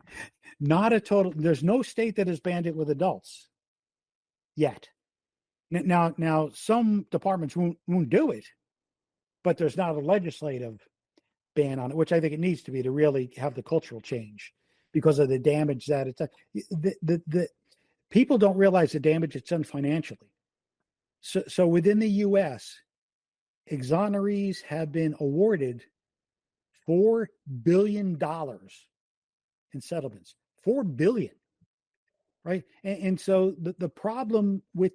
There's no state that has banned it with adults yet. Now, some departments won't do it, but there's not a legislative ban on it, which I think it needs to be to really have the cultural change because of the damage that it's done. The people don't realize the damage it's done financially. So within the U.S., exonerees have been awarded $4 billion in settlements. $4 billion, right? And so the problem with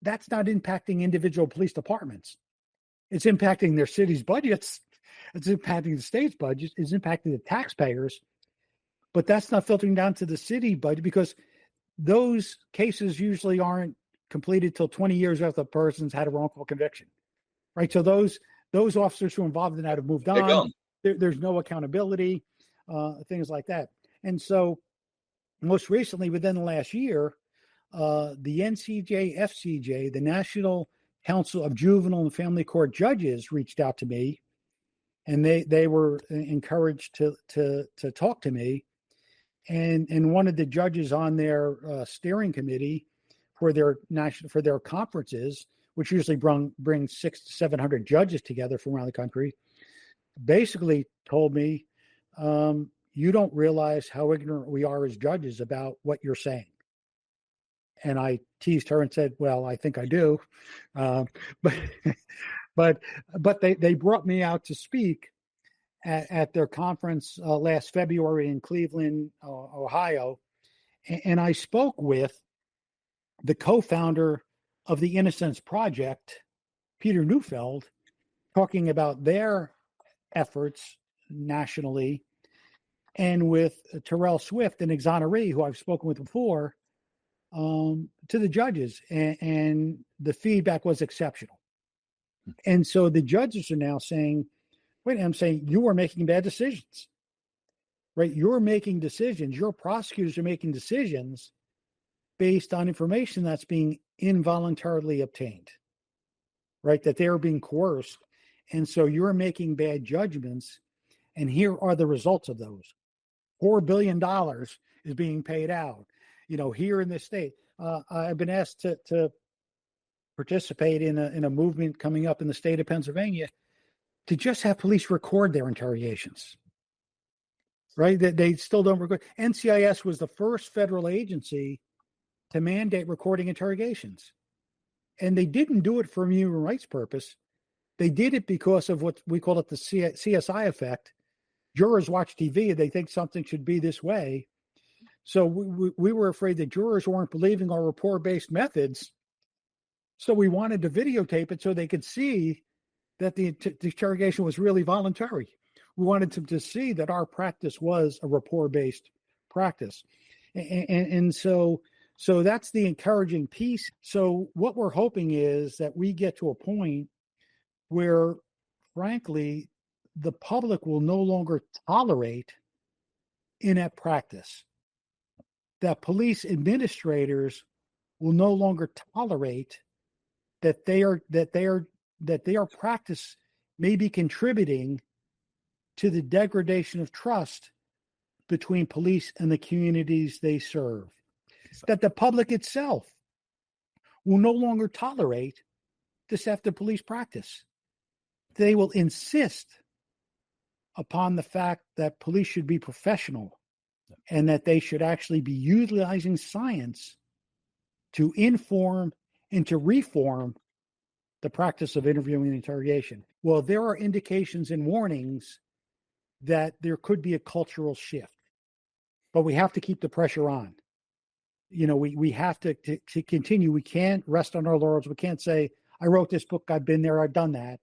that's not impacting individual police departments. It's impacting their city's budgets. It's impacting the state's budget. It's impacting the taxpayers. But that's not filtering down to the city budget because those cases usually aren't completed till 20 years after the person's had a wrongful conviction, right? So those officers who are involved in that have moved on. There's no accountability, things like that. And so most recently, within the last year, the NCJ-FCJ, the National Council of Juvenile and Family Court Judges, reached out to me, and they were encouraged to talk to me. and one of the judges on their steering committee for their conferences, which usually bring 600 to 700 judges together from around the country, basically told me, you don't realize how ignorant we are as judges about what you're saying. And I teased her and said, well, I think I do. But they brought me out to speak at their conference last February in Cleveland, Ohio. And I spoke with the co-founder of the Innocence Project, Peter Neufeld, talking about their efforts nationally, and with Terrell Swift, an exoneree who I've spoken with before, to the judges, and the feedback was exceptional. And so the judges are now saying, wait, I'm saying you are making bad decisions, right? You're making decisions. Your prosecutors are making decisions based on information that's being involuntarily obtained, right? That they're being coerced. And so you're making bad judgments. And here are the results of those. $4 billion is being paid out, here in this state. I've been asked to participate in a movement coming up in the state of Pennsylvania to just have police record their interrogations, right? That they still don't record. NCIS was the first federal agency to mandate recording interrogations. And they didn't do it for a human rights purpose. They did it because of what we call it the CSI effect. Jurors watch TV and they think something should be this way. So we were afraid that jurors weren't believing our rapport-based methods. So we wanted to videotape it so they could see that the interrogation was really voluntary. We wanted them to see that our practice was a rapport-based practice. And so that's the encouraging piece. So what we're hoping is that we get to a point where, frankly, the public will no longer tolerate inept practice. That police administrators will no longer tolerate that their practice may be contributing to the degradation of trust between police and the communities they serve. That the public itself will no longer tolerate deceptive police practice. They will insist upon the fact that police should be professional and that they should actually be utilizing science to inform and to reform the practice of interviewing and interrogation. Well, there are indications and warnings that there could be a cultural shift, but we have to keep the pressure on. We have to continue. We can't rest on our laurels. We can't say, I wrote this book, I've been there, I've done that.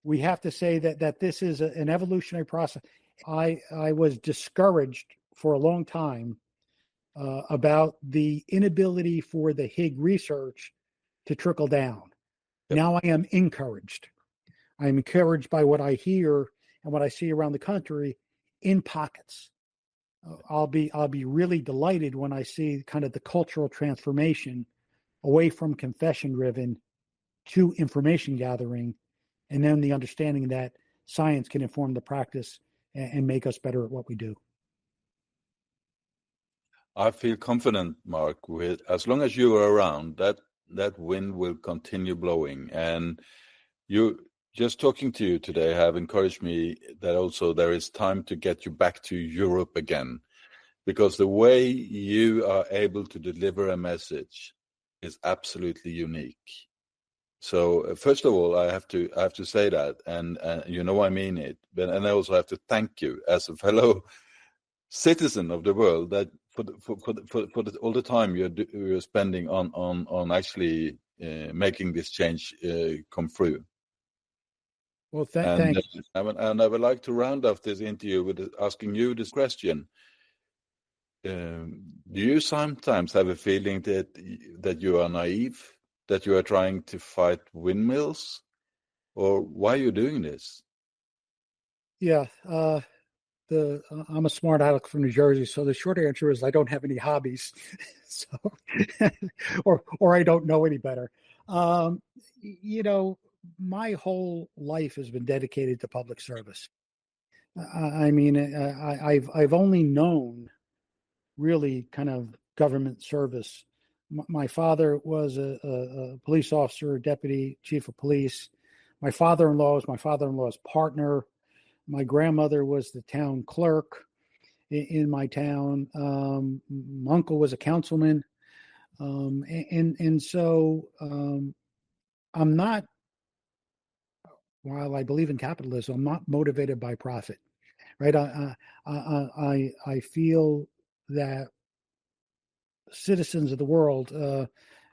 We have to say that this is an evolutionary process. I was discouraged for a long time about the inability for the Higg research to trickle down. Yep. Now I am encouraged. I'm encouraged by what I hear and what I see around the country in pockets. I'll be really delighted when I see kind of the cultural transformation away from confession driven to information gathering, and then the understanding that science can inform the practice and make us better at what we do. I feel confident, Mark, with as long as you are around, that wind will continue blowing. And you just talking to you today have encouraged me that also there is time to get you back to Europe again, because the way you are able to deliver a message is absolutely unique. So first of all, I have to say that, and I mean it, and I also have to thank you as a fellow citizen of the world that for all the time you're spending on actually making this change come through. Well, thanks. And I would like to round off this interview with asking you this question. Do you sometimes have a feeling that you are naive, that you are trying to fight windmills, or why are you doing this? Yeah, I'm a smart aleck from New Jersey, so the short answer is I don't have any hobbies, so or I don't know any better. My whole life has been dedicated to public service. I've only known really kind of government service. My father was a police officer, deputy chief of police. My father-in-law was my father-in-law's partner. My grandmother was the town clerk in my town. My uncle was a councilman. So I'm not, while I believe in capitalism, I'm not motivated by profit, right? I feel that citizens of the world,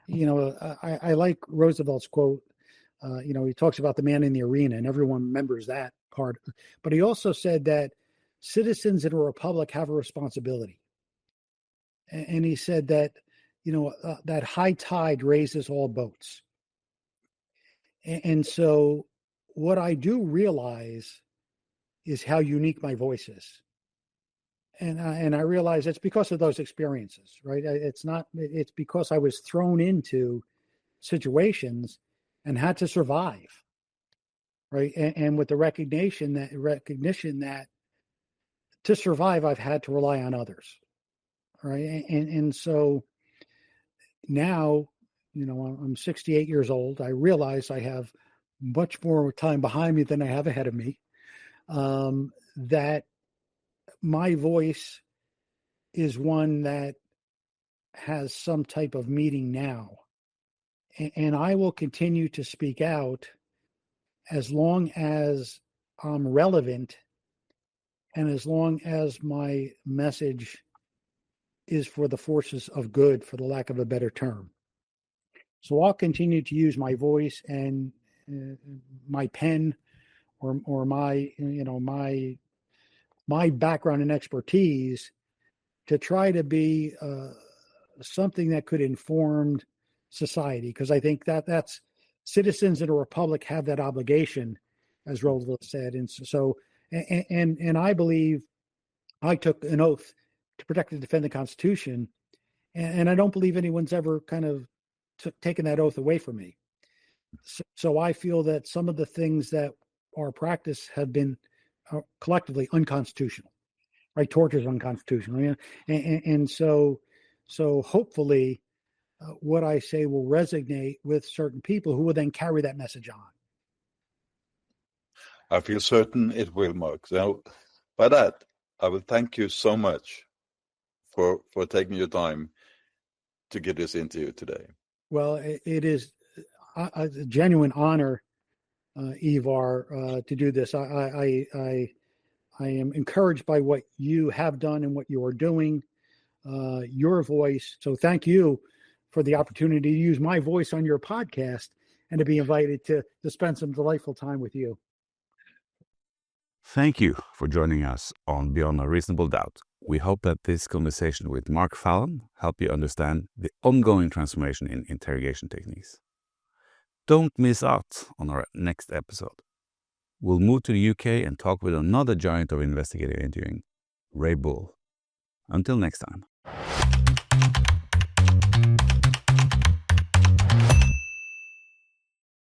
I like Roosevelt's quote. He talks about the man in the arena, and everyone remembers that part. But he also said that citizens in a republic have a responsibility, and he said that that high tide raises all boats. And so, what I do realize is how unique my voice is. And I realize it's because of those experiences, right? It's because I was thrown into situations and had to survive, right? And with the recognition that to survive, I've had to rely on others, right? And so now, I'm 68 years old. I realize I have much more time behind me than I have ahead of me. That my voice is one that has some type of meaning now. And I will continue to speak out as long as I'm relevant and as long as my message is for the forces of good, for the lack of a better term. So I'll continue to use my voice and my pen or my background and expertise to try to be something that could inform society, because I think that's citizens in a republic have that obligation, as Roosevelt said. And so I believe I took an oath to protect and defend the Constitution, and I don't believe anyone's ever kind of taken that oath away from me. So I feel that some of the things that are practiced have been collectively unconstitutional. Right, torture is unconstitutional, and so hopefully, what I say will resonate with certain people who will then carry that message on. I feel certain it will, Mark. So, by that, I will thank you so much for taking your time to get this interview today. Well, it is a genuine honor, Ivar, to do this. I am encouraged by what you have done and what you are doing, your voice. So thank you for the opportunity to use my voice on your podcast and to be invited to spend some delightful time with you. Thank you for joining us on Beyond a Reasonable Doubt. We hope that this conversation with Mark Fallon helped you understand the ongoing transformation in interrogation techniques. Don't miss out on our next episode. We'll move to the UK and talk with another giant of investigative interviewing, Ray Bull. Until next time.